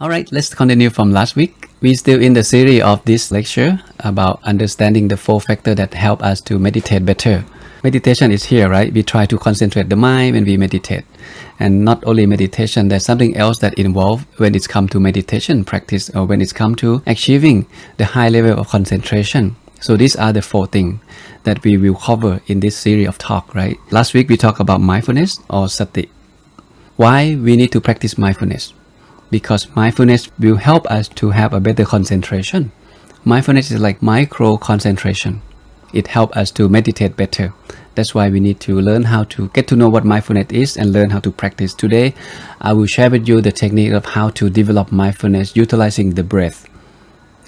Alright, let's continue from last week. We're still in the series of this lecture about understanding the 4 factors that help us to meditate better. Meditation is here, right? We try to concentrate the mind when we meditate. And not only meditation, there's something else that involved when it's come to meditation practice or when it's come to achieving the high level of concentration. So these are the 4 things that we will cover in this series of talk, right? Last week we talked about mindfulness or sati. Why we need to practice mindfulness? Because mindfulness will help us to have a better concentration. Mindfulness is like micro concentration. It helps us to meditate better. That's why we need to learn how to get to know what mindfulness is and learn how to practice. Today, I will share with you the technique of how to develop mindfulness utilizing the breath.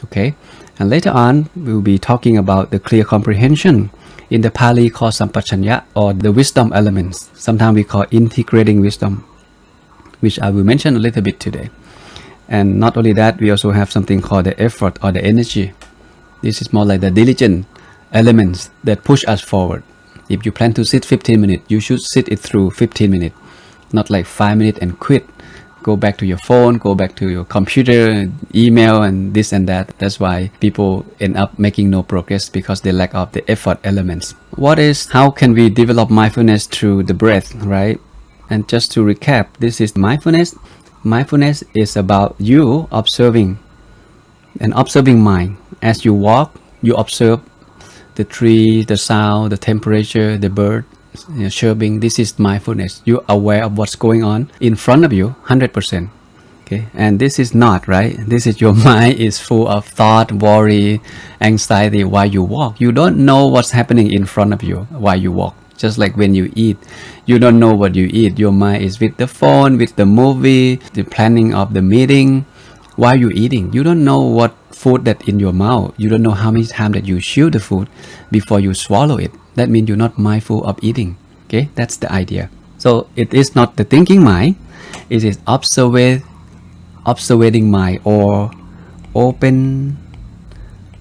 Okay? And later on, we'll be talking about the clear comprehension. In the Pali called sampachanya or the wisdom elements. Sometimes we call integrating wisdom, which I will mention a little bit today. And not only that, we also have something called the effort or the energy. This is more like the diligent elements that push us forward. If you plan to sit 15 minutes, you should sit it through 15 minutes, not like 5 minutes and quit. Go back to your phone, go back to your computer, email, and this and that. That's why people end up making no progress because they lack of the effort elements. How can we develop mindfulness through the breath, right? And just to recap, this is mindfulness. Mindfulness is about you observing an observing mind. As you walk, you observe the tree, the sound, the temperature, the bird, chirping. This is mindfulness. You're aware of what's going on in front of you, 100%. Okay, and this is not, right? This is your mind is full of thought, worry, anxiety while you walk. You don't know what's happening in front of you while you walk. Just like when you eat, you don't know what you eat. Your mind is with the phone, with the movie, the planning of the meeting. While you're eating, you don't know what food that in your mouth. You don't know how many times that you chew the food before you swallow it. That means you're not mindful of eating. Okay, that's the idea. So it is not the thinking mind. It is observing mind or open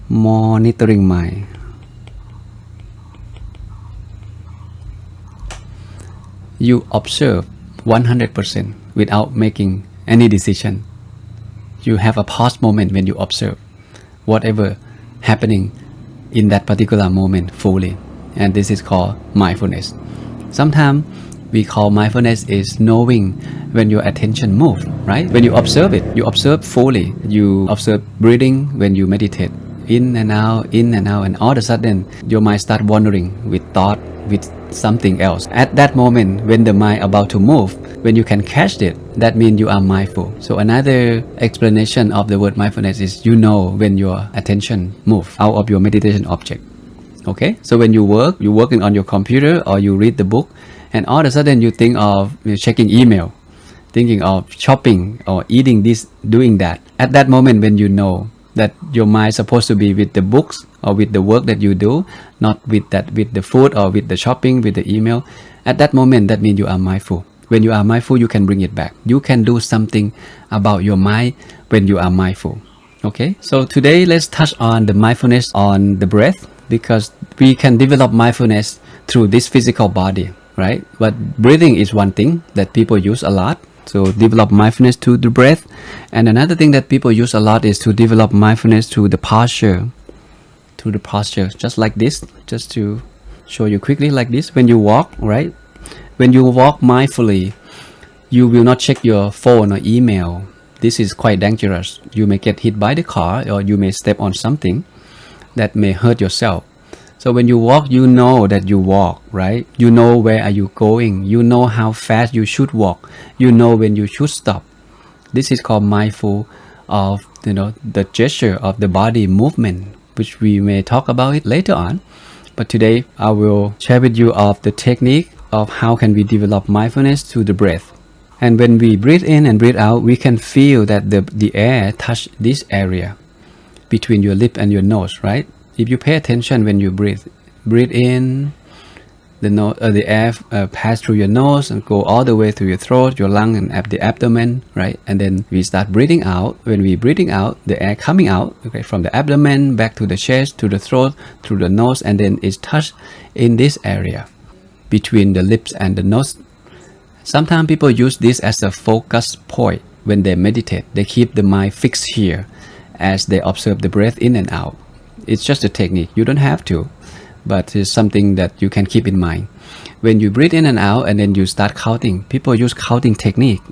monitoring mind. You observe 100% without making any decision. You have a pause moment when you observe whatever happening in that particular moment fully. And this is called mindfulness. Sometimes we call mindfulness is knowing when your attention moves, right? When you observe it, you observe fully. You observe breathing when you meditate. In and out, and all of a sudden your mind starts wandering with thought, with something else. At that moment, when the mind about to move, when you can catch it, that means you are mindful. So another explanation of the word mindfulness is you know when your attention moves out of your meditation object. Okay, so when you work, you're working on your computer or you read the book, and all of a sudden you think of checking email, thinking of shopping or eating this, doing that. At that moment when you know that your mind is supposed to be with the books or with the work that you do, not with the food or with the shopping, with the email. At that moment, that means you are mindful. When you are mindful, you can bring it back. You can do something about your mind when you are mindful. Okay, so today let's touch on the mindfulness on the breath, because we can develop mindfulness through this physical body, right? But breathing is one thing that people use a lot. So develop mindfulness through the breath. And another thing that people use a lot is to develop mindfulness through the posture. Through the posture, just like this. Just to show you quickly, like this. When you walk, right? When you walk mindfully, you will not check your phone or email. This is quite dangerous. You may get hit by the car, or you may step on something that may hurt yourself. So when you walk, you know that you walk, right? You know where are you going. You know how fast you should walk. You know when you should stop. This is called mindful of, the gesture of the body movement, which we may talk about it later on. But today I will share with you of the technique of how can we develop mindfulness through the breath. And when we breathe in and breathe out, we can feel that the air touch this area between your lip and your nose, right? If you pay attention when you breathe in, the air pass through your nose and go all the way through your throat, your lung, and the abdomen, right? And then we start breathing out. When we breathing out, the air coming out, okay, from the abdomen back to the chest, to the throat, through the nose, and then it's touched in this area between the lips and the nose. Sometimes people use this as a focus point when they meditate. They keep the mind fixed here as they observe the breath in and out. It's just a technique. You don't have to, but it's something that you can keep in mind. When you breathe in and out and then you start counting, people use counting technique,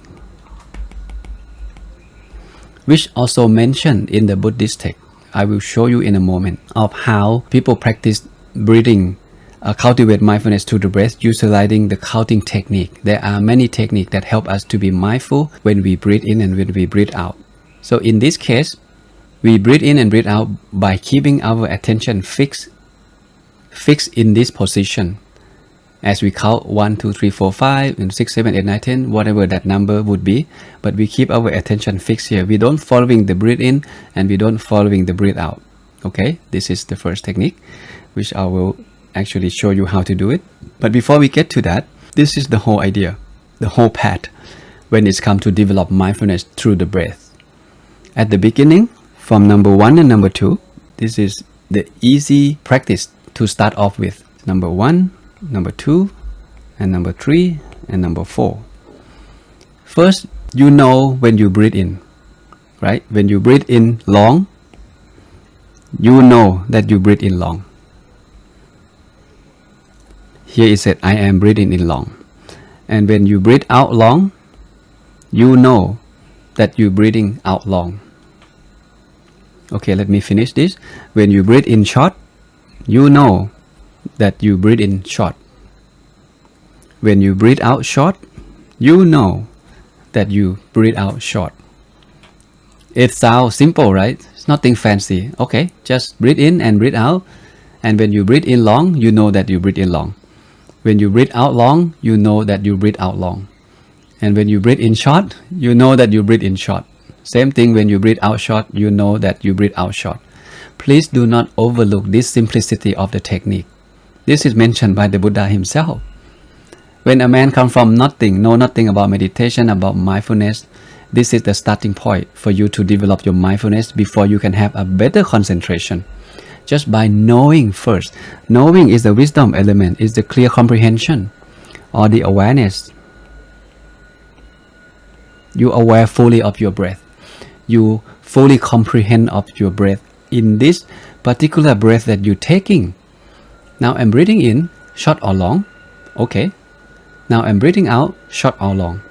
which also mentioned in the Buddhist text. I will show you in a moment of how people practice breathing, cultivate mindfulness through the breath, utilizing the counting technique. There are many techniques that help us to be mindful when we breathe in and when we breathe out. So in this case, we breathe in and breathe out by keeping our attention fixed in this position. As we count 1, 2, 3, 4, 5, and 6, 7, 8, 9, 10, whatever that number would be, but we keep our attention fixed here. We don't following the breathe in and we don't following the breathe out. Okay, this is the first technique, which I will actually show you how to do it. But before we get to that, this is the whole idea, the whole path when it's come to develop mindfulness through the breath. At the beginning, from number 1 and number 2, this is the easy practice to start off with. Number 1, number 2, and number 3, and number 4. First, you know when you breathe in, right? When you breathe in long, you know that you breathe in long. Here it said, I am breathing in long. And when you breathe out long, you know that you're breathing out long. Okay, let me finish this. When you breathe in short, you know that you breathe in short. When you breathe out short, you know that you breathe out short. It sounds simple, right? It's nothing fancy. Okay, just breathe in and breathe out. And when you breathe in long, you know that you breathe in long. When you breathe out long, you know that you breathe out long. And when you breathe in short, you know that you breathe in short. Same thing when you breathe out short, you know that you breathe out short. Please do not overlook this simplicity of the technique. This is mentioned by the Buddha himself. When a man comes from nothing, know nothing about meditation, about mindfulness, this is the starting point for you to develop your mindfulness before you can have a better concentration. Just by knowing first. Knowing is the wisdom element, is the clear comprehension or the awareness. You are aware fully of your breath. You fully comprehend of your breath in this particular breath that you're taking. Now I'm breathing in, short or long. Okay. Now I'm breathing out, short or long.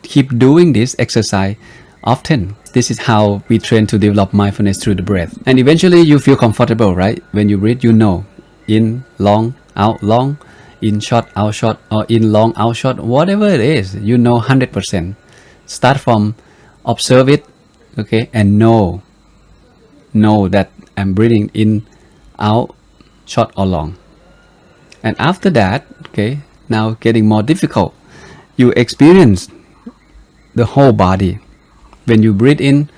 Keep doing this exercise often. This is how we train to develop mindfulness through the breath. And eventually you feel comfortable, right? When you breathe, you know. In, long, out, long. In, short, or in, long, out, short. Whatever it is, you know 100%. Start from observe it, okay? And know that I'm breathing in, out, short or long. And after that, okay, now getting more difficult. You experience the whole body. When you breathe in,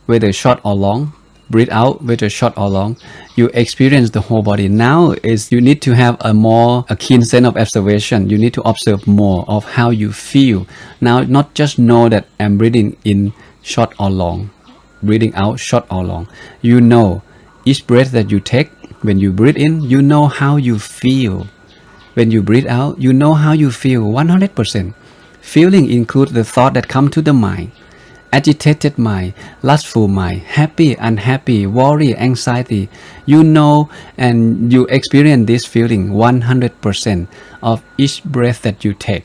whether short or long, breathe out, whether short or long, you experience the whole body. Now is you need to have a keen sense of observation. You need to observe more of how you feel. Now, not just know that I'm breathing in short or long, breathing out short or long. You know each breath that you take. When you breathe in, you know how you feel. When you breathe out, you know how you feel 100%. Feeling includes the thought that come to the mind. Agitated mind, lustful mind, happy, unhappy, worry, anxiety. You know and you experience this feeling 100% of each breath that you take.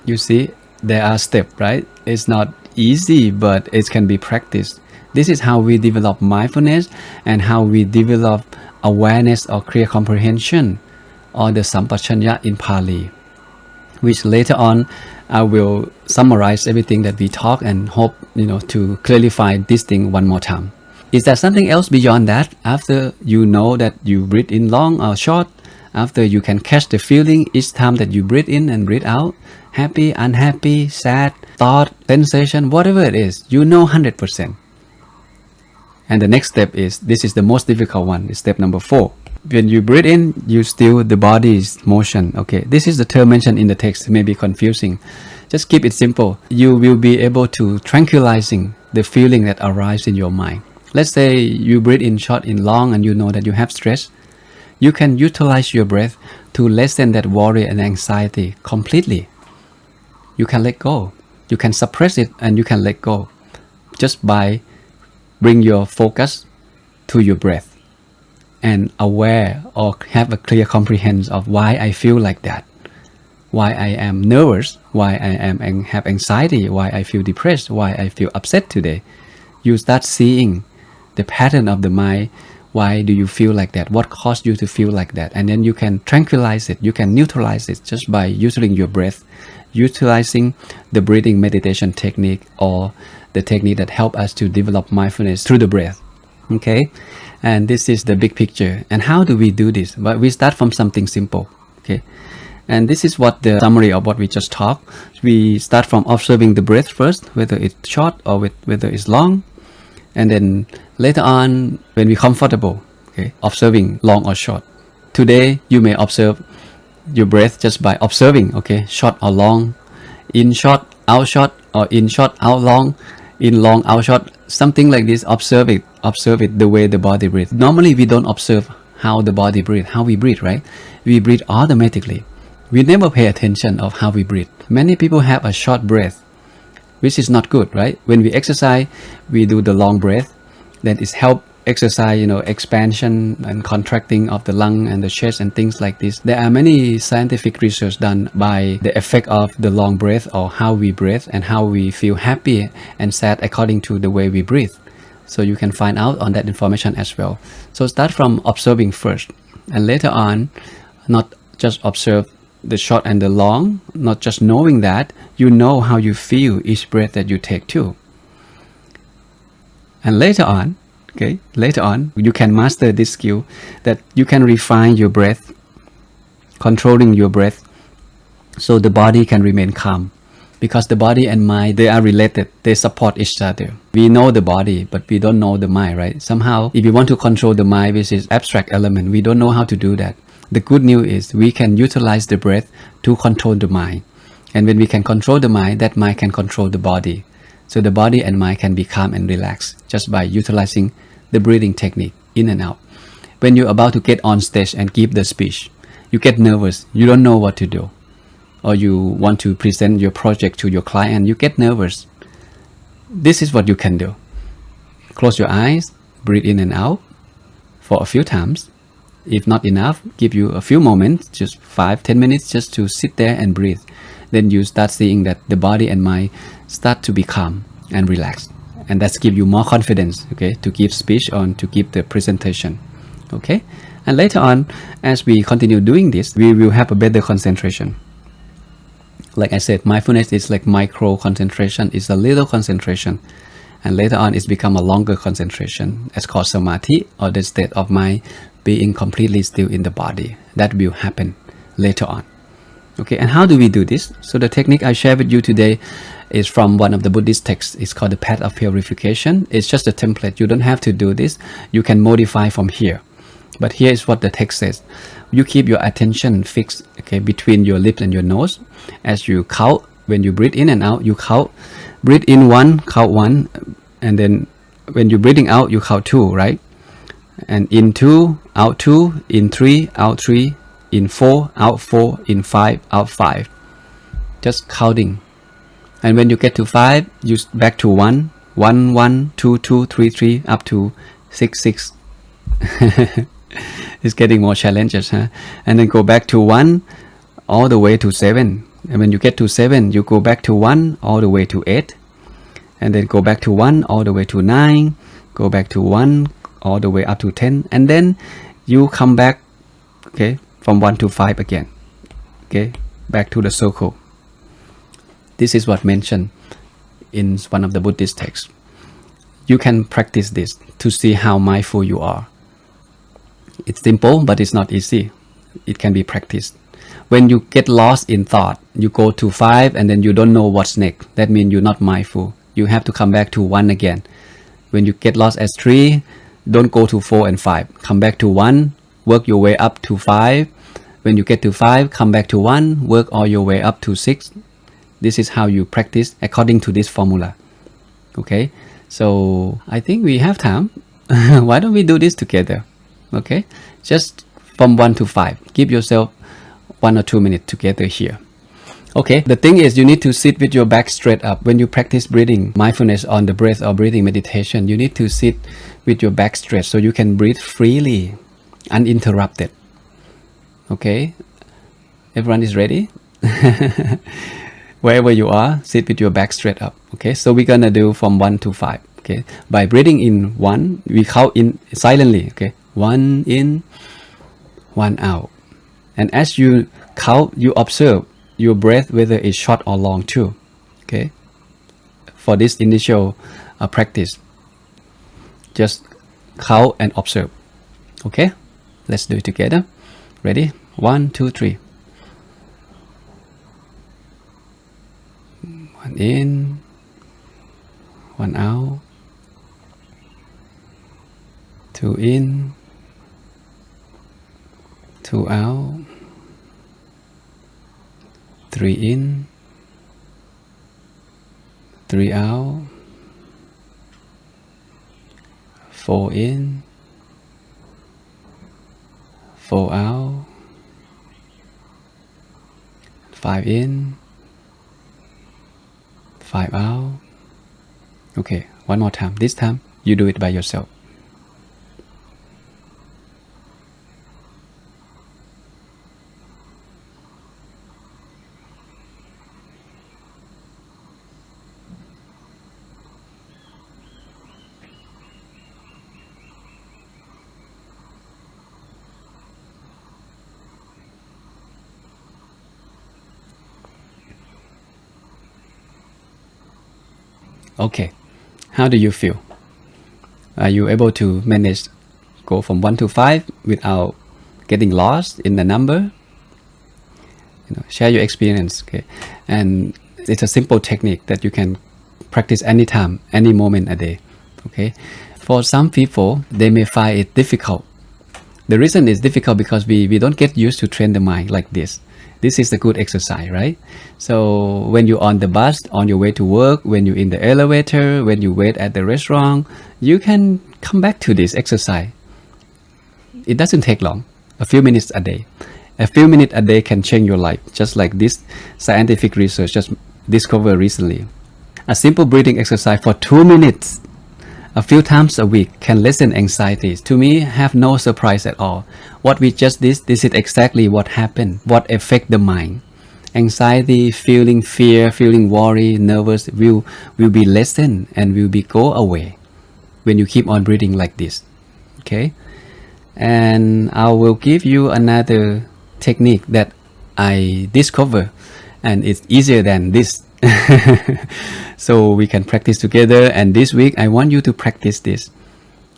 You see, there are steps, right? It's not easy, but it can be practiced. This is how we develop mindfulness and how we develop awareness or clear comprehension, or the sampachanya in Pali, which later on I will summarize everything that we talk and hope to clarify this thing one more time. Is there something else beyond that? After you know that you breathe in long or short, after you can catch the feeling each time that you breathe in and breathe out, happy, unhappy, sad, thought, sensation, whatever it is, you know 100%. And the next step is, this is the most difficult one, is step number 4. When you breathe in, you still the body's motion. Okay, this is the term mentioned in the text. It may be confusing. Just keep it simple. You will be able to tranquilizing the feeling that arises in your mind. Let's say you breathe in short, in long, and you know that you have stress. You can utilize your breath to lessen that worry and anxiety completely. you can let go. You can suppress it and you can let go just by bring your focus to your breath and aware or have a clear comprehension of why I feel like that, why I am nervous, why I am have anxiety, why I feel depressed, why I feel upset today. You start seeing the pattern of the mind. Why do you feel like that? What caused you to feel like that? And then you can tranquilize it. You can neutralize it just by using your breath, utilizing the breathing meditation technique or the technique that help us to develop mindfulness through the breath. Okay, and this is the big picture. And how do we do this? But we start from something simple. Okay, and this is what the summary of what we just talked. We start from observing the breath first, whether it's short or whether it's long. And then later on, when we're comfortable, okay, observing long or short. Today, you may observe your breath just by observing, okay, short or long, in short, or in short, out long, in long, out short, something like this. Observe it the way the body breathes. Normally, we don't observe how the body breathes, how we breathe, right? We breathe automatically. We never pay attention of how we breathe. Many people have a short breath, which is not good, right? When we exercise, we do the long breath. Then it's help exercise, expansion and contracting of the lung and the chest and things like this. There are many scientific research done by the effect of the long breath or how we breathe and how we feel happy and sad according to the way we breathe. So you can find out on that information as well. So start from observing first, and later on, not just observe the short and the long, not just knowing that, you know how you feel each breath that you take too. And later on, you can master this skill that you can refine your breath, controlling your breath, so the body can remain calm. Because the body and mind, they are related, they support each other. We know the body, but we don't know the mind, right? Somehow, if you want to control the mind, which is abstract element, we don't know how to do that. The good news is we can utilize the breath to control the mind. And when we can control the mind, that mind can control the body. So the body and mind can be calm and relaxed just by utilizing the breathing technique in and out. When you're about to get on stage and give the speech, you get nervous, you don't know what to do. Or you want to present your project to your client, you get nervous. This is what you can do. Close your eyes, breathe in and out for a few times. If not enough, give you a few moments, just 5-10 minutes just to sit there and breathe. Then you start seeing that the body and mind start to be calm and relaxed. And that's give you more confidence, okay, to give speech or to give the presentation, okay? And later on, as we continue doing this, we will have a better concentration. Like I said, mindfulness is like micro concentration, it's a little concentration. And later on, it's become a longer concentration. It's called samadhi, or the state of mind being completely still in the body. That will happen later on. Okay, and how do we do this? So the technique I share with you today is from one of the Buddhist texts. It's called the Path of Purification. It's just a template. You don't have to do this. You can modify from here. But here is what the text says. You keep your attention fixed, okay, between your lips and your nose. As you count, when you breathe in and out, you count. Breathe in 1, count 1, and then when you're breathing out, you count 2, right? And in 2, out 2, in 3, out 3, in 4, out 4, in 5, out 5. Just counting. And when you get to 5, you back to 1, 1, 1, 2, 2, 3, 3, up to 6, 6. It's getting more challenges, huh? And then go back to 1, all the way to 7. And when you get to 7, you go back to 1, all the way to 8. And then go back to 1, all the way to 9. Go back to 1, all the way up to 10. And then you come back, okay, from 1 to 5 again. Okay, back to the circle. This is what mentioned in one of the Buddhist texts. You can practice this to see how mindful you are. It's simple, but it's not easy. It can be practiced. When you get lost in thought, you go to 5 and then you don't know what's next. That means you're not mindful. You have to come back to 1 again. When you get lost at 3, don't go to 4 and 5. Come back to 1, work your way up to 5. When you get to 5, come back to 1, work all your way up to 6. This is how you practice according to this formula. Okay, so I think we have time. Why don't we do this together? Okay, just from 1 to 5. Give yourself 1 or 2 minutes together here. Okay, the thing is you need to sit with your back straight up. When you practice breathing, mindfulness on the breath or breathing meditation, you need to sit with your back straight so you can breathe freely, uninterrupted. Okay, everyone is ready? Wherever you are, sit with your back straight up. Okay, so we're gonna do from 1 to 5. Okay, by breathing in 1, we count in silently. Okay, 1 in, 1 out. And as you count, you observe your breath, whether it's short or long too. Okay, for this initial practice, just count and observe. Okay, let's do it together. Ready? 1, 2, 3. 1 in, 1 out. 2 in, 2 out. 3 in, 3 out. 4 in, 4 out. 5 in, 5 out. Okay, one more time. This time you do it by yourself. Okay, how do you feel? Are you able to manage go from 1 to 5 without getting lost in the number? Share your experience. Okay, and it's a simple technique that you can practice anytime, any moment a day. Okay, for some people they may find it difficult. The reason it's difficult because we don't get used to train the mind like this. This is a good exercise, right? So when you're on the bus, on your way to work, when you're in the elevator, when you wait at the restaurant, you can come back to this exercise. It doesn't take long, a few minutes a day. A few minutes a day can change your life, just like this scientific research just discovered recently. A simple breathing exercise for 2 minutes, a few times a week, can lessen anxieties. To me, have no surprise at all. What we just did, this is exactly what happened, what affect the mind. Anxiety, feeling fear, feeling worry, nervous will be lessened and will be go away when you keep on breathing like this. Okay, and I will give you another technique that I discovered, and it's easier than this. So we can practice together, and this week I want you to practice this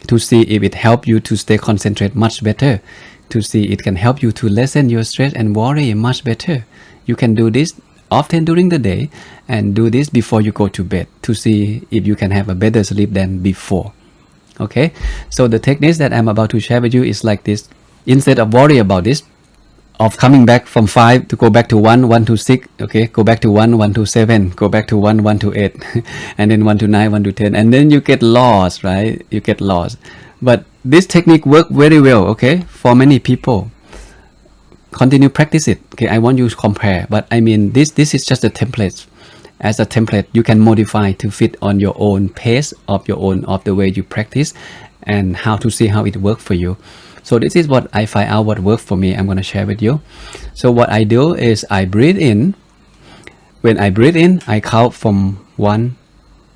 to see if it helps you to stay concentrated much better, to see it can help you to lessen your stress and worry much better. You can do this often during the day and do this before you go to bed to see if you can have a better sleep than before. Okay, so the techniques that I'm about to share with you is like this. Instead of worry about this, of coming back from 5 to go back to 1, 1 to 6, okay, go back to 1, 1 to 7, go back to 1, 1 to 8, and then 1 to 9, 1 to 10, and then you get lost, right? You get lost. But this technique works very well, okay, for many people. Continue practice it. Okay, I want you to compare, but I mean this is just a template. As a template, you can modify to fit on your own pace of the way you practice, and how to see how it works for you. So this is what I find out what works for me. I'm going to share with you. So what I do is I breathe in. When I breathe in, I count from 1,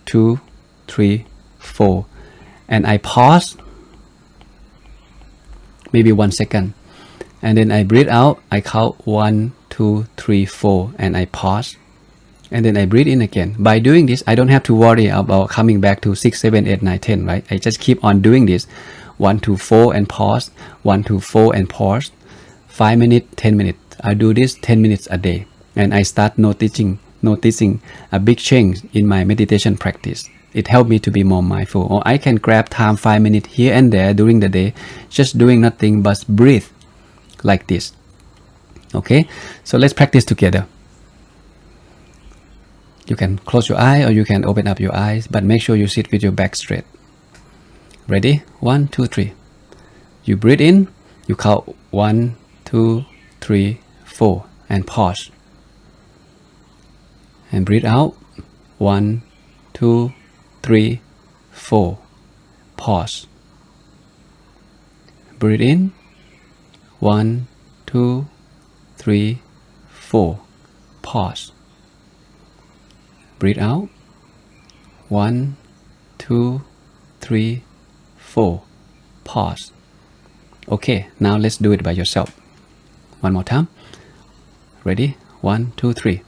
2, 3, 4, and I pause maybe 1 second, and then I breathe out. I count 1, 2, 3, 4, and I pause, and then I breathe in again. By doing this, I don't have to worry about coming back to 6, 7, 8, 9, 10, right? I just keep on doing this. 1 to 4 and pause, 1 to 4 and pause, 5 minutes, 10 minutes. I do this 10 minutes a day, and I start noticing a big change in my meditation practice. It helped me to be more mindful. Or I can grab time 5 minutes here and there during the day, just doing nothing but breathe like this. Okay, so let's practice together. You can close your eye or you can open up your eyes, but make sure you sit with your back straight. Ready? 1, 2, 3. You breathe in, you count 1, 2, 3, 4, and pause. and breathe out 1 2 3 4 pause breathe in 1 2 3 4 pause breathe out 1 2 3 4 pause okay now let's do it by yourself one more time ready 1 2 3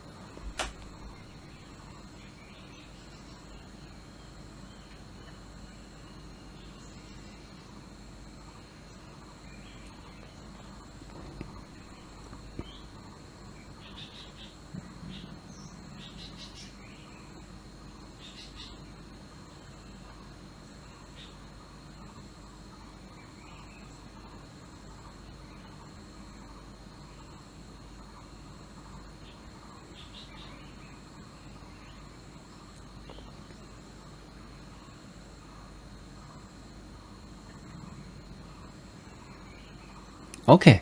Okay.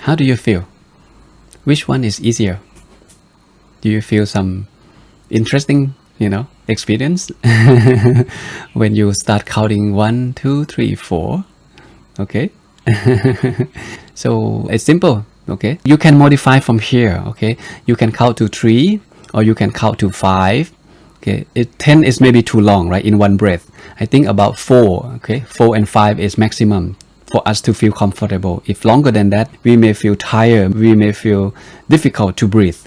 How do you feel? Which one is easier? Do you feel some interesting, experience when you start counting 1, 2, 3, 4? Okay. So it's simple. Okay. You can modify from here. Okay. You can count to 3 or you can count to 5. Okay. 10 is maybe too long, right? In one breath. I think about 4. Okay. 4 and 5 is maximum for us to feel comfortable. If longer than that, we may feel tired, we may feel difficult to breathe.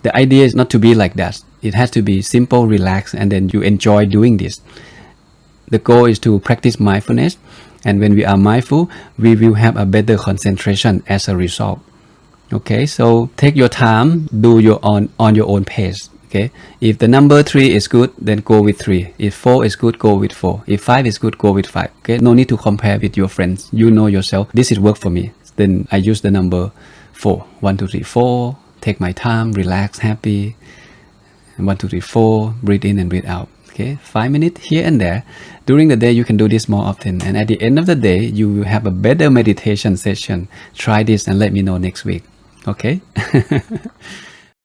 The idea is not to be like that. It has to be simple, relaxed, and then you enjoy doing this. The goal is to practice mindfulness, and when we are mindful, we will have a better concentration as a result. Okay, so take your time, do your on your own pace. Okay, if the number 3 is good, then go with 3. If 4 is good, go with 4. If 5 is good, go with 5. Okay, no need to compare with your friends. You know yourself. This is work for me. Then I use the number 4. 1, 2, 3, 4. Take my time, relax, happy. 1, 2, 3, 4. Breathe in and breathe out. Okay, 5 minutes here and there. During the day, you can do this more often. And at the end of the day, you will have a better meditation session. Try this and let me know next week. Okay.